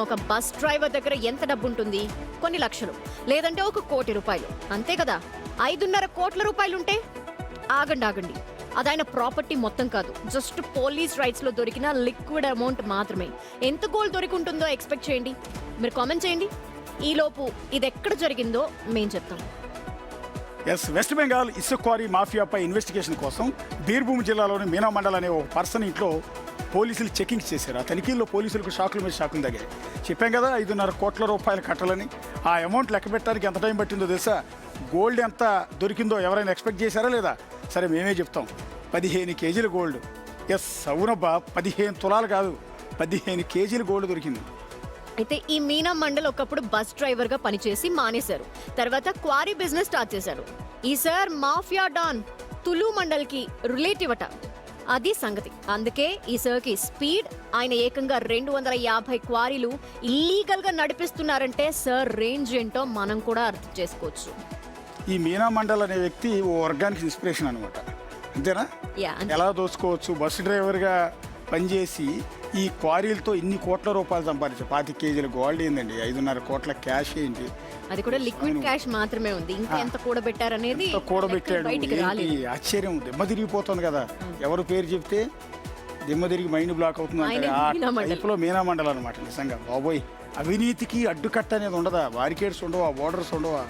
ఒక bus driver దగ్గర ఎంత డబ్బు ఉంటుంది? కొన్ని లక్షలు, లేదంటే 1 కోటి రూపాయలు, అంతే కదా. 5.5 కోట్ల రూపాయలుంటే ఆగండి, అదైన ప్రాపర్టీ మొత్తం కాదు, జస్ట్ పోలీస్ రైట్స్ లో దొరికిన లిక్విడ్ అమౌంట్ మాత్రమే. ఎంత గోల్డ్ దొరికి ఉంటుందో ఎక్స్పెక్ట్ చేయండి. మీరు కామెంట్ చేయండి. ఈలోపు ఇది ఎక్కడ జరిగిందో మేం చెప్తాం. వెస్ట్ బెంగాల్ ఇసుక క్వారీ మాఫియాపై ఇన్వెస్టిగేషన్ కోసం బీర్భూమ్ జిల్లాలోని మీనా మండల్ అనే ఒక పర్సన్ ఇంట్లో పోలీసులు చెకింగ్ చేశారు. ఆ తనిఖీల్లో పోలీసులకు షాకుల మీద షాకులు తగ్గాయి. చెప్పాం కదా 5.5 కోట్ల రూపాయలు కట్టాలని. ఆ అమౌంట్ లెక్క పెట్టడానికి ఎంత టైం పట్టిందో తెలుసా? గోల్డ్ ఎంత దొరికిందో ఎవరైనా ఎక్స్పెక్ట్ చేశారా లేదా? సరే మేమే చెప్తాం. 15 కేజీల గోల్డ్. అవునబ్బా, 15 తులాలు కాదు, 15 కేజీల గోల్డ్ దొరికింది. అయితే ఈ మీనా మండల్ ఒకప్పుడు బస్ డ్రైవర్ గా పనిచేసి మానేశారు. తర్వాత క్వారీ బిజినెస్ స్టార్ట్ చేశారు. ఈ సార్ మాఫియా డాన్ తులు మండల్ కి రిలేటివ్ అట. అది సంగతి. అందుకే ఈ సార్ కి స్పీడ్. ఆయన ఏకంగా 250 క్వారీలు ఇల్లీగల్ గా నడిపిస్తున్నారంటే సార్ రేంజ్ ఏంటో మనం కూడా అర్థం చేసుకోవచ్చు. ఈ మీనా మండల్ అనే వ్యక్తి ఓ వర్గానికి ఇన్స్పిరేషన్ అనమాట, అంతేనా? ఎలా దోచుకోవచ్చు. బస్సు డ్రైవర్గా పనిచేసి ఈ క్వారీలతో ఇన్ని కోట్ల రూపాయలు సంపాదించారు. 25 కేజీల గోల్డ్ ఏందండి, 5.5 కోట్ల క్యాష్ ఏంటి, అది కూడా లిక్విడ్ క్యాష్ మాత్రమే ఉంది. ఇంకా ఎంత కూడబెట్టారనేది కూడబెట్టాడు. ఆశ్చర్యం, దిమ్మ తిరిగిపోతుంది కదా. ఎవరు పేరు చెప్తే దిమ్మ తిరిగి మైండ్ బ్లాక్ అవుతుంది అంటే ఆ టైప్లో మీనా మండలం అనమాట. నిజంగా బాబోయ్, అవినీతికి అడ్డుకట్ట అనేది ఉండదా? బారికేడ్స్ ఉండవా? బోర్డర్స్ ఉండవా?